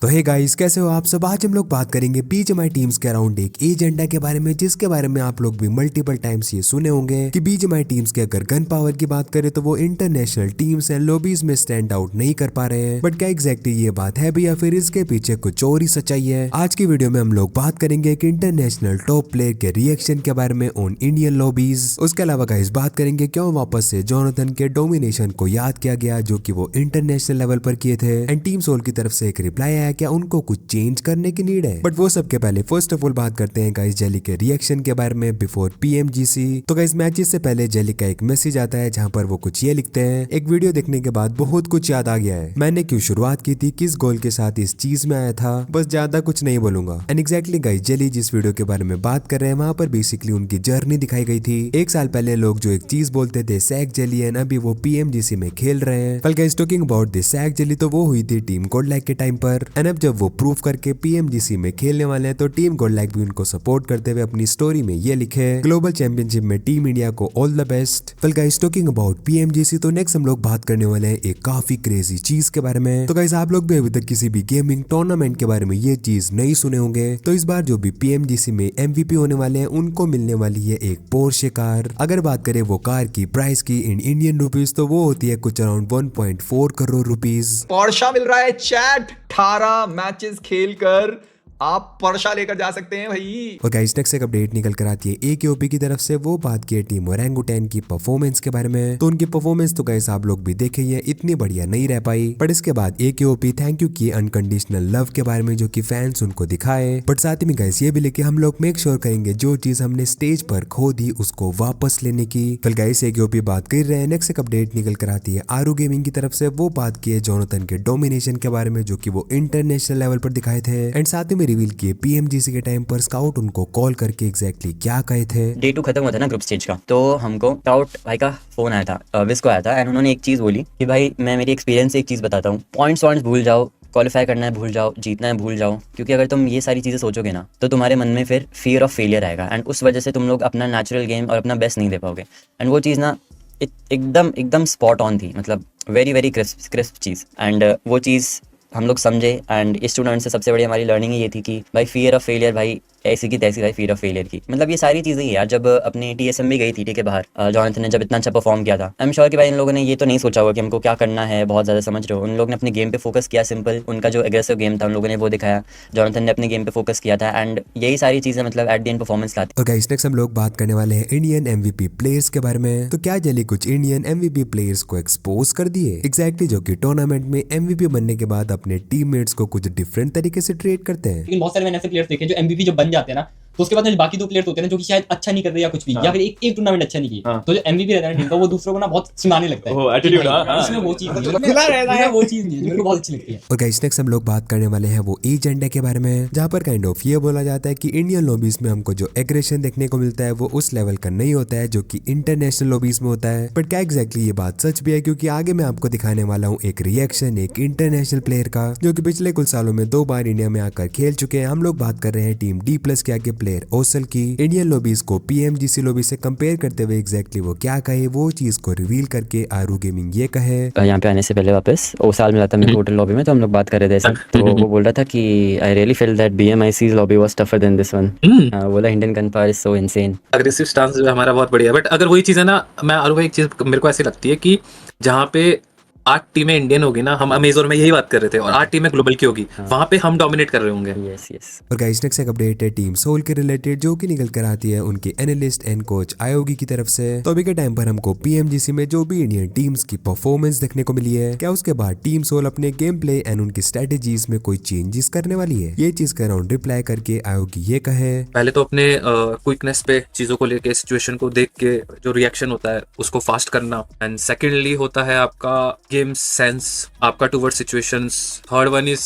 तो hey guys, कैसे हो आप सब। आज हम लोग बात करेंगे बीजीएमआई टीम्स के अराउंड एक एजेंडा के बारे में, जिसके बारे में आप लोग भी मल्टीपल टाइम्स ये सुने होंगे कि बीजीएमआई टीम्स के अगर गन पावर की बात करें तो वो इंटरनेशनल टीम्स एंड लॉबीज में स्टैंड आउट नहीं कर पा रहे हैं। बट क्या एग्जैक्टली ये बात है भी या फिर इसके पीछे कुछ और ही सच्चाई है? आज की वीडियो में हम लोग बात करेंगे कि इंटरनेशनल टॉप प्लेयर के रिएक्शन के बारे में ऑन इंडियन लॉबीज। उसके अलावा गाइस बात करेंगे क्यों वापस से जोनाथन के डोमिनेशन को याद किया गया जो कि वो इंटरनेशनल लेवल पर किए थे, एंड टीम सोल की तरफ से एक रिप्लाई आया क्या उनको कुछ चेंज करने की नीड है। बट वो सबके पहले फर्स्ट ऑफ ऑल बात करते हैं गाइस जेली के रिएक्शन के बारे में बिफोर पीएमजीसी। तो गाइस मैचेस से पहले जेली का एक मैसेज आता है जहां पर वो कुछ ये लिखते हैं, एक वीडियो देखने के बाद बहुत कुछ याद आ गया है, मैंने क्यों शुरुआत की थी, किस गोल के साथ इस चीज में आया था, बस ज्यादा कुछ नहीं बोलूंगा। एंड एग्जैक्टली गाइस जेली जिस वीडियो के बारे में बात कर रहे हैं वहां पर बेसिकली उनकी जर्नी दिखाई गई थी। एक साल पहले लोग जो एक चीज बोलते थे सैक जेली एंड अभी वो पीएमजीसी में खेल रहे हैं। Well guys talking about this sack Jelly तो वो हुई थी टीम गोल्डलैक के टाइम पर, एंड अब जब वो प्रूव करके पीएमजीसी में खेलने वाले हैं तो टीम गोल्डलैक भी उनको सपोर्ट करते हुए अपनी स्टोरी में ये लिखे ग्लोबल चैंपियनशिप में टीम इंडिया को all the best. Well guys talking about PMGC तो नेक्स्ट हम लोग बात करने वाले हैं एक काफी क्रेजी चीज के बारे में। तो गाइस आप लोग भी अभी तक किसी भी गेमिंग टूर्नामेंट के बारे में ये चीज नहीं सुने होंगे, तो इस बार जो भी पीएमजीसी में एमवीपी होने वाले हैं उनको मिलने वाली है एक पोर्शे कार। अगर बात करें वो कार की प्राइस की इन इंडियन रुपीज तो वो होती है कुछ अराउंड 1.4 करोड़ रुपीज। पोर्शा मिल रहा है चैट। 18 मैचेस खेलकर आप पोर्शा लेकर जा सकते हैं भाई। और गाइस नेक्स्ट एक अपडेट निकल कर आती है एकेओपी की तरफ से। वो बात की है टीम ओरंगुटैन की परफॉर्मेंस के बारे में। तो उनकी परफॉर्मेंस तो गाइस आप लोग भी देखे ही है, इतनी बढ़िया नहीं रह पाई, बट इसके बाद एकेओपी थैंक यू की अनकंडीशनल लव के बारे में जो कि फैंस उनको दिखाए। बट साथ ही में गाइस ये भी लेके हम लोग मेक श्योर करेंगे जो चीज हमने स्टेज पर खो दी उसको वापस लेने की। फिर गाइस एकेओपी बात कर रहे हैं। नेक्स्ट एक अपडेट निकल कर आती है आरू गेमिंग की तरफ से। वो बात की है जोनाथन के डोमिनेशन के बारे में जो कि वो इंटरनेशनल लेवल पर दिखाए थे, एंड साथ ही में रिवील किए पीएमजीसी के टाइम पर स्काउट उनको कॉल करके एग्जैक्टली क्या कहे थे। डे 2 खत्म हुआ था ना ग्रुप स्टेज का, तो हमको स्काउट भाई का फोन आया था, विस को आया था, एंड उन्होंने एक चीज़ बोली कि भाई मैं मेरी एक्सपीरियंस से एक चीज़ बताता हूँ, पॉइंट्स भूल जाओ, क्वालिफाई करना है भूल जाओ, जीतना है भूल जाओ, क्योंकि अगर तुम ये सारी चीज़ें सोचोगे ना तो तुम्हारे मन में फिर फियर ऑफ फेलियर आएगा, एंड उस वजह से तुम लोग अपना नेचुरल गेम और अपना बेस्ट नहीं दे पाओगे। एंड वो चीज़ ना एकदम एकदम स्पॉट ऑन थी, मतलब very very crisp cheese, and वो चीज़ हम लोग समझे। एंड इस टूर्नामेंट से सबसे बड़ी हमारी लर्निंग ये थी कि भाई फियर ऑफ फेलियर भाई ऐसी की तैसी भाई, फियर ऑफ फेलियर की, मतलब ये सारी चीज़ें ही यार। जब अपनी टीएसएम भी गई थी ठीक है बाहर, जोनाथन ने जब इतना अच्छा परफॉर्म किया था, आई एम श्योर कि भाई इन लोगों ने ये तो नहीं सोचा होगा कि हमको क्या करना है, बहुत ज़्यादा समझ रहे हो, उन लोगों ने अपने गेम पे फोकस किया, सिंपल उनका जो एग्रेसिव गेम था उन लोगों ने वो दिखाया, जोनाथन ने अपने गेम पे फोकस किया था, एंड यही सारी चीज़ें मतलब एट द एंड परफॉर्मेंस लाती। और गाइस नेक्स्ट हम लोग बात करने वाले हैं इंडियन एमवीपी प्लेयर्स के बारे में। तो क्या जेली कुछ इंडियन एमवीपी प्लेयर्स को एक्सपोज कर दिए एग्जैक्टली जो कि टूर्नामेंट में एमवीपी बनने के बाद अपने टीममेट्स को कुछ डिफरेंट तरीके से ट्रीट करते हैं। लेकिन बहुत सारे मैंने ऐसे प्लेयर्स देखे जो एमवीपी जो बन जाते हैं ना, तो उसके बाद में बाकी दो प्लेयर्स होते हैं ना जो कि शायद अच्छा नहीं कर रहे या कुछ भी, या फिर एक टूर्नामेंट अच्छा नहीं किया, तो जो एमवीपी रहता है टीम का वो दूसरों को ना बहुत सुनाने लगता है। वो एटीट्यूड इसमें वो चीज नहीं है, वो चीज नहीं है जो मेरे को बहुत अच्छी लगती है। और गाइस नेक्स्ट हम लोग बात करने वाले हैं वो एजेंडा के बारे में, जहां पर काइंड ऑफ ये बोला जाता है कि इंडियन लॉबीज में हमको जो एग्रेशन देखने को मिलता है वो उस लेवल का नहीं होता है जो कि इंटरनेशनल लॉबीज में होता है। बट क्या एग्जैक्टली ये बात सच भी है, क्योंकि आगे मैं आपको दिखाने वाला हूँ एक रिएक्शन एक इंटरनेशनल प्लेयर का जो कि पिछले कुछ सालों में 2 बार इंडिया में आकर खेल चुके हैं। हम लोग बात कर रहे हैं टीम डी प्लस के आगे प्लेयर ओसल की। इंडियन लॉबीज को पीएमजीसी लॉबी से कंपेयर करते हुए एग्जैक्टली वो क्या कहे वो चीज को रिवील करके आरू गेमिंग ये कहे। यहाँ पे आने से पहले वापस वो साल मिला था मेरे होटल लॉबी में, तो हम लोग बात कर रहे थे ऐसा, तो वो बोल रहा था कि I really feel that BMIC's lobby was tougher than this one. बोला Indian gun power is so insane. Aggressive stance जो है हमारा बहुत बढ़िया, बट अगर वही चीज़ है ना, मैं और वो एक चीज़ मेरे को ऐसी लगती है कि जहाँ पे 8 टीमें इंडियन होगी ना, हम अमेजोन में यही बात कर रहे थे, और 8 टीमें ग्लोबल की होगी, वहां पे हम डोमिनेट कर रहे होंगे। Yes yes. और गाइस नेक्स्ट एक अपडेट है टीम सोल के रिलेटेड जो कि निकल कर आती है उनके एनालिस्ट एंड कोच आयोगी की तरफ से। तो अभी के टाइम पर हमको पीएमजीसी में जो भी इंडियन टीम्स की परफॉर्मेंस देखने को मिली है, क्या उसके बाद टीम सोल अपने गेम प्ले एंड उनकी स्ट्रेटेजीज में कोई चेंजेस करने वाली है? ये चीज का अराउंड रिप्लाई करके आयोगी ये कहे, पहले तो अपने क्विकनेस पे चीजों को लेके, सिचुएशन को देख के जो रिएक्शन होता है उसको फास्ट करना, एंड सेकेंडली होता है आपका गेम सेंस आपका toward situations, third one is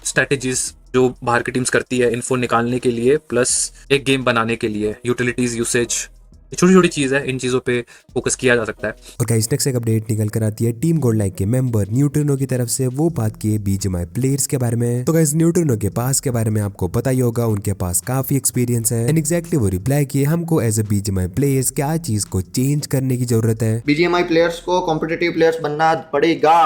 strategies जो बाहर की टीम्स करती है इन्फो निकालने के लिए, प्लस एक गेम बनाने के लिए यूटिलिटीज यूसेज, छोटी छोटी चीज है, इन चीजों पे फोकस किया जा सकता है। और गाइस नेक्स्ट एक अपडेट निकल कर आती है टीम गोल्डलैक के मेंबर न्यूट्रिनो की तरफ से। वो बात की है बीजीएमआई प्लेयर्स के बारे में। तो गाइस न्यूट्रिनो के पास के बारे में आपको पता ही होगा, उनके पास काफी एक्सपीरियंस है, एंड एग्जैक्टली वो रिप्लाई किए हमको एज अ बीजीएमआई प्लेयर्स क्या चीज को चेंज करने की जरूरत है। बीजीएमआई प्लेयर्स को कॉम्पिटिटिव प्लेयर्स बनना पड़ेगा।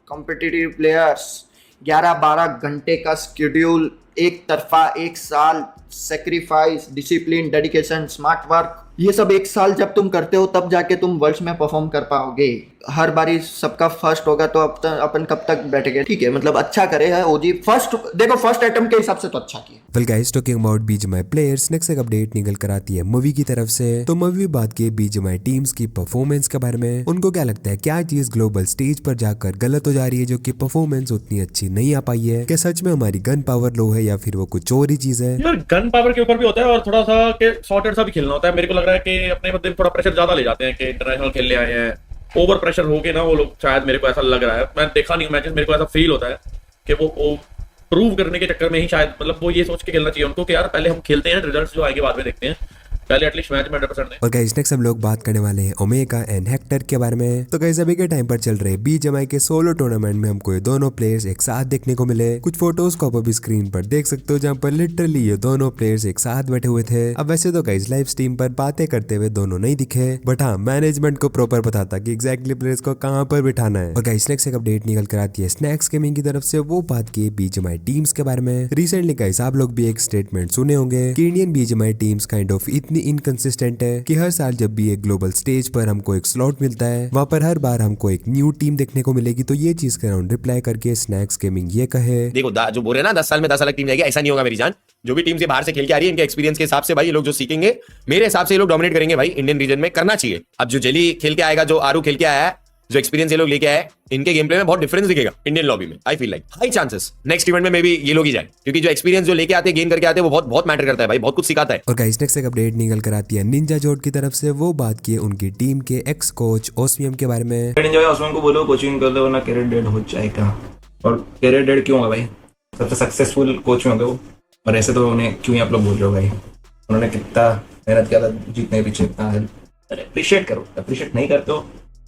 कॉम्पिटिटिव प्लेयर्स 11-12 घंटे का शेड्यूल, एक तरफा, एक साल, sacrifice, discipline, dedication, smart work, ये सब एक साल जब तुम करते हो तब जाके तुम वर्ल्ड्स में परफॉर्म कर पाओगे। हर बारी सबका फर्स्ट होगा तो अपन कब तक बैठेंगे। ठीक है, मतलब अच्छा करे है ओजी। फर्स्ट देखो, फर्स्ट अटेम्प्ट के हिसाब से तो अच्छा किया। Well guys, talking about BGMI players, next एक अपडेट निकल कर आती है मूवी की तरफ से। तो मूवी बात की बीजीएमआई टीम्स की परफॉर्मेंस के बारे में। उनको क्या लगता है, क्या चीज ग्लोबल स्टेज पर जाकर गलत हो जा रही है जो कि परफॉर्मेंस उतनी अच्छी नहीं आ पाई है? क्या सच में हमारी गन पावर लो है या फिर वो कुछ और ही चीज है? यार गन पावर के ऊपर भी होता है और थोड़ा सा के सॉर्टेड सा भी खेलना होता है। मेरे को लग रहा है कि अपने बंदे थोड़ा प्रेशर ज्यादा ले जाते हैं कि इंटरनेशनल खेलने आए हैं, ओवर प्रेशर हो गए ना वो लोग, शायद मेरे को ऐसा लग रहा है। मैं देखा नहीं मैचेस, मेरे को ऐसा फील होता है कि वो प्रूव करने के चक्कर में ही शायद, मतलब वो ये सोच के खेलना चाहिए उनको कि यार पहले हम खेलते हैं, रिजल्ट्स जो आएंगे बाद में देखते हैं, पहले एटलीस्ट मैच में 100% दें। और गाइस नेक्स्ट हम लोग बात करने वाले हैं ओमेगा एंड हेक्टर के बारे में। तो गाइस अभी के टाइम पर चल रहे बीजीएमआई के सोलो टूर्नामेंट में हमको ये दोनों प्लेयर्स एक साथ देखने को मिले। कुछ फोटोज को आप अभी स्क्रीन पर देख सकते हो जहाँ पर लिटरली ये दोनों प्लेयर्स एक साथ बैठे हुए थे। अब वैसे तो गाइस लाइव स्ट्रीम पर बातें करते हुए दोनों नहीं दिखे, बट हाँ मैनेजमेंट को प्रॉपर पता था कि एग्जैक्टली प्लेयर्स को कहाँ पर बिठाना है। और गाइस नेक्स्ट एक अपडेट निकल कर आती है स्नैक्स गेमिंग की तरफ से। वो बात की बीजीएमआई टीम्स के बारे में। रिसेंटली गाइस आप लोग भी एक स्टेटमेंट सुने होंगे कि Indian BGMI teams kind of इतनी इनकंसिस्टेंट है कि हर साल जब भी एक ग्लोबल स्टेज पर हमको एक स्लॉट मिलता है वहां पर हर बार हमको एक न्यू टीम देखने को मिलेगी। तो ये चीज का राउंड रिप्लाई करके स्नैक्स गेमिंग ये कहे, देखो जो बोल रहे हैं ना 10 साल में 10 अलग टीम जाएगी, ऐसा नहीं होगा मेरी जान। जो भी टीम से बाहर से खेल के आ रही है इनके एक्सपीरियंस के हिसाब से भाई ये लोग जो सीखेंगे मेरे हिसाब से ये लोग डोमिनेट करेंगे भाई। इंडियन रीजन में करना चाहिए। अब जो जेली खेल के आएगा, जो आरू खेल के आया है, जो एक्सपीरियंस ये लोग लेके आए, इनके गेम प्ले में बहुत डिफरेंस दिखेगा इंडियन लॉबी में। I feel like high chances next event में मे बी ये लोग ही जाए, क्योंकि जो एक्सपीरियंस जो लेके आते हैं, गेन करके आते हैं, वो बहुत बहुत मैटर करता है भाई, बहुत कुछ सिखाता है। और गाइस नेक्स्ट एक अपडेट निकल कर आती है निंजा जोड की तरफ से। वो बात की उनकी टीम के एक्स कोच ओसमियम के बारे में। ओसमियम को बोलो कोचिंग कर दो वरना कैरियर डेड हो जाएगा। और कैरियर डेड क्यों होगा भाई? सबसे सक्सेसफुल कोच में होंगे वो, और ऐसे तो उन्हें क्यों ही आप लोग बोल रहे हो भाई? उन्होंने कितना मेहनत किया था जीतने के पीछे, इतना अप्रिशिएट करो। अप्रिशिएट नहीं करते हो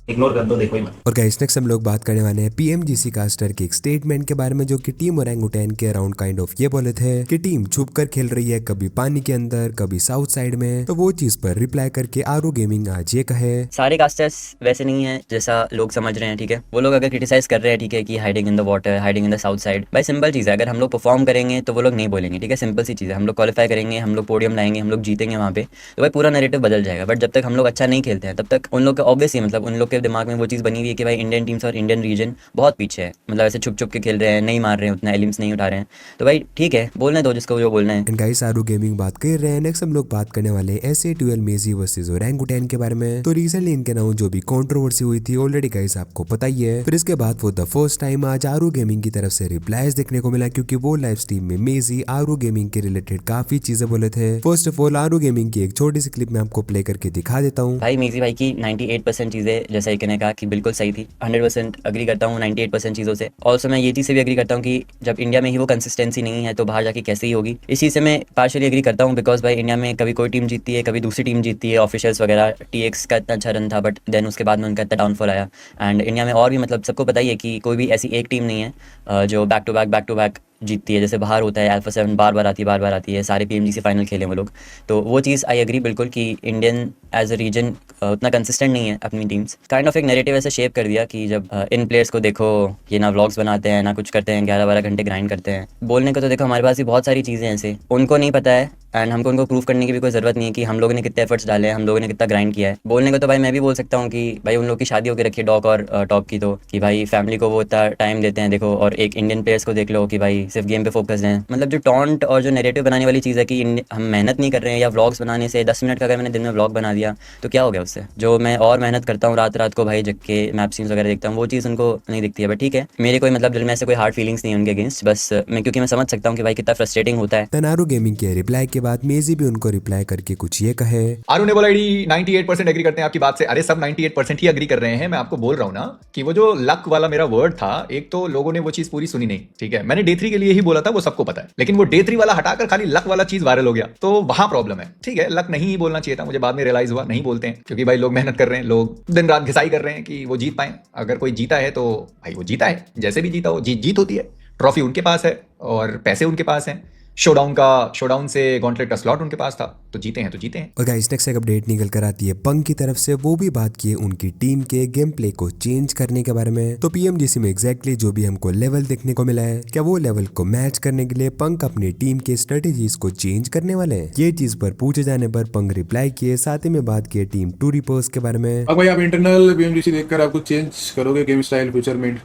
इग्नोर कर दो, देखो ही मत। और गाइस नेक्स्ट हम लोग बात करने वाले हैं पीएमजीसी कास्टर के एक स्टेटमेंट के बारे में जो कि टीम ओरंगुटैन के अराउंड काइंड ऑफ ये बोले थे कि टीम छुपकर खेल रही है, कभी पानी के अंदर कभी साउथ साइड में। तो वो चीज पर रिप्लाई करके आरू गेमिंग आज ये कहे, सारे कास्टर्स वैसे नहीं है जैसा लोग समझ रहे हैं, ठीक है। वो लोग अगर क्रिटिसाइज कर रहे हैं, ठीक है, कि hiding in the water, hiding in the south side, भाई सिंपल चीज़ है, अगर हम लोग परफॉर्म करेंगे तो वो लोग नहीं बोलेंगे, ठीक है। सिंपल सी चीज़ है, हम लोग क्वालिफाई करेंगे, हम लोग पोडियम लाएंगे, हम लोग जीतेंगे वहाँ पे, तो भाई पूरा नैरेटिव बदल जाएगा। बट जब तक हम लोग अच्छा नहीं खेलते हैं तब तक उन लोग का ऑब्वियसली, मतलब उन लोग के दिमाग में वो चीज़ हुई है कि भाई इंडियन टीम्स और इंडियन रीजन बहुत पीछे है, मतलब ऐसे छुप छुप के खेल रहे हैं, नहीं मार रहे हैं, उतना एलिम्स नहीं उठा रहे हैं। तो भाई ठीक है, बोलने दो जिसको जो बोलना है। एंड गाइस आरू गेमिंग बात कर रहे हैं। नेक्स्ट हम लोग बात करने वाले हैं SA12 मेजी वर्सेस ओरंगुटैन के बारे में। तो रिसेंटली इनके नाम जो भी कंट्रोवर्सी हुई थी ऑलरेडी गाइस आपको पता ही है। फिर इसके बाद वो द फर्स्ट टाइम आज आरू गेमिंग की तरफ से रिप्लाईज देखने को मिला, क्योंकि वो लाइव स्ट्रीम में मेजी आरू गेमिंग के रिलेटेड काफी चीजें बोले थे। First of all Aaru gaming की एक छोटी सी क्लिप मैं आपको प्ले करके दिखा देता हूँ। भाई मेजी भाई की 98% चीज़ें जैसा एक ने कहा कि बिल्कुल सही थी, 100% अग्री करता हूँ 98% चीज़ों से। ऑल्सो मैं ये चीज़ से भी अग्री करता हूँ कि जब इंडिया में ही वो कंसिस्टेंसी नहीं है तो बाहर जाके कैसे ही होगी। इस चीज़ से मैं पार्शियली एग्री करता हूँ, बिकॉज भाई इंडिया में कभी कोई टीम जीतती है, कभी दूसरी टीम जीतती है, ऑफिशियल्स वगैरह। TX का इतना अच्छा रन था, बट देन उसके बाद में उनका इतना डाउनफॉल आया। एंड इंडिया में और भी, मतलब सबको पता ही है कि कोई भी ऐसी एक टीम नहीं है जो बैक टू बैक जीतती है। जैसे बाहर होता है अल्फा 7 बार बार आती है, सारे PMGC फाइनल खेले वो लोग। तो वो चीज़ आई एग्री बिल्कुल कि इंडियन एज अ रीजन उतना कंसिस्टेंट नहीं है अपनी टीम्स। काइंड ऑफ एक नैरेटिव ऐसे शेप कर दिया कि जब इन प्लेयर्स को देखो, ये ना व्लॉग्स बनाते हैं ना कुछ करते हैं, 11-12 घंटे ग्राइंड करते हैं। बोलने को तो देखो हमारे पास भी बहुत सारी चीज़ें ऐसे, उनको नहीं पता है एंड हमको उनको प्रूव करने की भी कोई ज़रूरत नहीं है कि हम लोगों ने कितने एफर्ट्स डाले हैं, हम लोगों ने कितना ग्राइंड किया है। बोलने को तो भाई मैं भी बोल सकता हूँ कि भाई उन लोग की शादी होकर रखी है डॉक और टॉप की, तो कि भाई फैमिली को वो इतना टाइम देते हैं देखो। और एक इंडियन प्लेयर्स को देख लो कि भाई सिर्फ गेम पे फोकस हैं। मतलब जो टॉन्ट और जो नैरेटिव बनाने वाली चीज़ है कि हम मेहनत नहीं कर रहे हैं, या व्लॉग्स बनाने से 10 मिनट का अगर मैंने दिन में व्लॉग बना दिया तो क्या हो गया उससे। जो मैं और मेहनत करता हूँ रात को भाई जग के मैप सीन्स वगैरह देखता हूँ, वो चीज़ उनको नहीं दिखती है। बट ठीक है, मेरे कोई मतलब दिल में ऐसे कोई हार्ड फीलिंग्स नहीं है उनके अगेंस्ट, बस मैं क्योंकि मैं समझ सकता हूँ कि भाई कितना फ्रस्ट्रेटिंग होता है। तनारू गेमिंग के रिप्लाई के बाद मेजी भी उनको रिप्लाई करके कुछ ये कहे। आरू ने बोला 98% एग्री करते हैं आपकी बात से। अरे सब 98% ही एग्री कर रहे हैं। मैं आपको बोल रहा हूँ ना कि वो जो लक वाला मेरा वर्ड था, एक तो लोगों ने वो चीज पूरी सुनी नहीं, ठीक है। मैंने डे 3 के लिए ही बोला था, वो सबको पता है, लेकिन वो डे 3 वाला हटाकर खाली लक वाला चीज वायरल हो गया, तो वहां प्रॉब्लम है। ठीक है, लक नहीं बोलना चाहिए था, मुझे बाद में रियलाइज हुआ नहीं बोलते हैं, क्योंकि भाई लोग मेहनत कर रहे हैं, लोग दिन रात घिसाई कर रहे हैं कि वो जीत पाए। अगर कोई जीता है तो भाई वो जीता है, जैसे भी जीता हो, जीत होती है। ट्रॉफी उनके पास है और पैसे उनके पास हैं, शोडाउन से गॉन्टलेट का स्लॉट उनके पास था, तो जीते हैं तो जीते हैं। और गाइस नेक्स्ट एक अपडेट निकल कर आती है पंक की तरफ से। वो भी बात की है उनकी टीम के गेम प्ले को चेंज करने के बारे में। तो पीएमजीसी में एग्जैक्टली जो भी हमको लेवल देखने को मिला है, क्या वो लेवल को मैच करने के लिए पंक अपनी टीम के स्ट्रेटेजीज को चेंज करने वाले हैं? ये चीज पर पूछे जाने पर पंक रिप्लाई किए, साथ ही में बात की टीम टू रिपोर्स के बारे में। अब भाई आप इंटरनल पीएमजीसी देखकर आप कुछ चेंज करोगे गेम स्टाइल फ्यूचर में,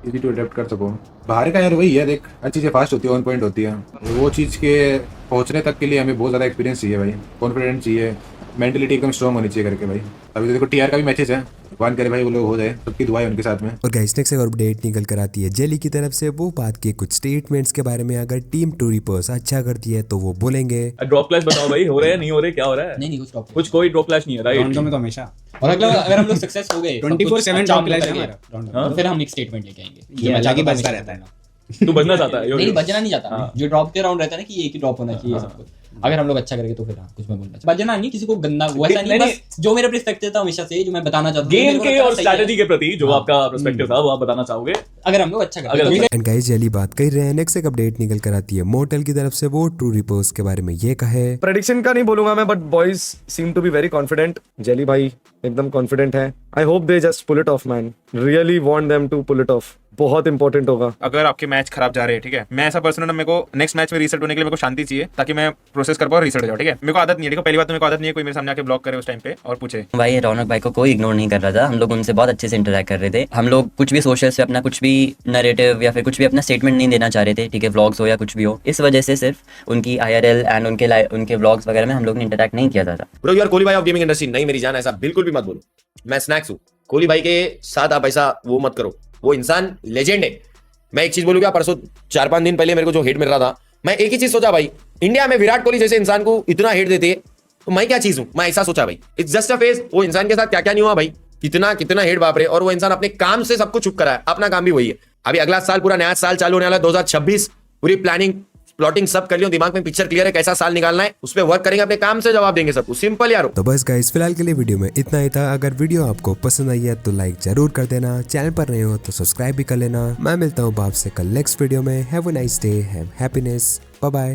इजी टू अडेप्ट कर सको। बाहर का यार वही है, देख हर चीज़ें फास्ट होती है, ऑन पॉइंट होती है। वो चीज़ के पहुंचने तक के लिए हमें बहुत ज़्यादा एक्सपीरियंस चाहिए भाई, कॉन्फिडेंस चाहिए, मेंटलिटी एकदम स्ट्रॉन्ग होनी चाहिए करके भाई। अभी तो देखो टीआर का भी मैचेस है, भगवान करे भाई वो लोग हो जाए, सबकी दुआएं उनके साथ में। और गाइस नेक्स्ट एक और अपडेट निकल कर आती है जेली की तरफ से। वो बात की कुछ स्टेटमेंट्स के बारे में। अगर टीम टू रिपोर्स अच्छा करती है तो वो बोलेंगे ड्रॉप क्लैश बताओ भाई, हो रहे हैं नहीं हो रहे, क्या हो रहा है? नहीं कुछ ड्रॉप कुछ कोई ड्रॉप क्लैश नहीं है, राइट? राउंड में तो हमेशा, और अगर हम लोग सक्सेस हो गए 24/7 ड्रॉप क्लैश है हमारा राउंड में। तो फिर हम एक स्टेटमेंट लेके आएंगे, ये अलग ही बजता रहता है। तू बजना चाहता है? नहीं बजना नहीं चाहता, जो ड्रॉप के राउंड रहता है ना कि एक ही ड्रॉप होना चाहिए सब कुछ। अगर हम लोग अच्छा करेंगे तो फिर हाँ कुछ मैं बोलना चाहिए। बजना नहीं, किसी को गंदा वैसा नहीं, बस जो मेरा पर्सपेक्टिव था हमेशा से, जो मैं बताना चाहता हूं गेम के और स्ट्रेटजी के प्रति जो आपका पर्सपेक्टिव था वो आप बताना चाहोगे अगर हम लोग अच्छा करेंगे तो। एंड गाइस जेली बात कर रहे हैं। नेक्स्ट एक अपडेट निकल कर आती है मोर्टल की तरफ से। वो ट्रू रिपोर्स के बारे में ये कहे, प्रेडिक्शन का नहीं बोलूंगा मैं, but boys seem to be very confident. Jelly भाई एकदम कॉन्फिडेंट है। I hope they just pull it off man, really want them to pull it off, बहुत इंपॉर्टेंट होगा। अगर आपके मैच खराब जा रहे हैं, ठीक है, मैं ऐसा पर्सन हूं, मेरे को नेक्स्ट मैच में रीसेट होने के लिए मेरे को शांति चाहिए, ताकि मैं प्रोसेस कर पाऊं, रीसेट हो जाऊं, ठीक है। मेरे को आदत नहीं है, देखो पहली बात तो मेरे को आदत नहीं है कोई मेरे सामने आके ब्लॉक करे उस टाइम पे और पूछे। भाई रौनक भाई को कोई इग्नोर नहीं कर रहा था, हम लोग उनसे बहुत अच्छे से इंटरेक्ट कर रहे थे। हम लोग कुछ भी सोशल से अपना कुछ भी नैरेटिव या फिर कुछ भी अपना स्टेटमेंट नहीं देना चाह रहे थे, ठीक है, व्लॉग्स हो या कुछ भी हो। इस वजह से सिर्फ उनकी IRL एंड उनके व्लॉग्स वगैरह में हम लोग ने इंटरेक्ट नहीं किया था। ब्रो यू आर कोहली भाई ऑफ गेमिंग इंडस्ट्री। नहीं मेरी जान, ऐसा बिल्कुल भी मत बोलो, मैं स्नैक्स हूँ। कोहली भाई के साथ आप ऐसा वो मत करो, वो इंसान लेजेंड है। मैं एक चीज बोलूंगा, परसों 4-5 दिन पहले मेरे को जो हेट मिल रहा था, मैं एक ही चीज सोचा भाई, इंडिया में विराट कोहली जैसे इंसान को इतना हेट देते तो मैं क्या चीज हूं। मैं ऐसा सोचा भाई, इट्स जस्ट अ फेज। वो इंसान के साथ क्या क्या नहीं हुआ भाई, कितना हेट बाप रे। और वो इंसान अपने काम से सबको चुप करा है, अपना काम भी वही है। अभी अगला साल पूरा नया साल चालू होने वाला 2026, पूरी प्लानिंग प्लॉटिंग सब कर लियो, दिमाग में पिक्चर क्लियर है कैसा साल निकालना है, उस पर वर्क करेंगे, अपने काम से जवाब देंगे सबको, सिंपल यारो। तो बस गाइस फिलहाल के लिए वीडियो में इतना ही था। अगर वीडियो आपको पसंद आई है तो लाइक जरूर कर देना, चैनल पर नए हो तो सब्सक्राइब भी कर लेना। मैं मिलता हूँ आपसे कल नेक्स्ट वीडियो में। Have a nice day, have happiness, bye bye.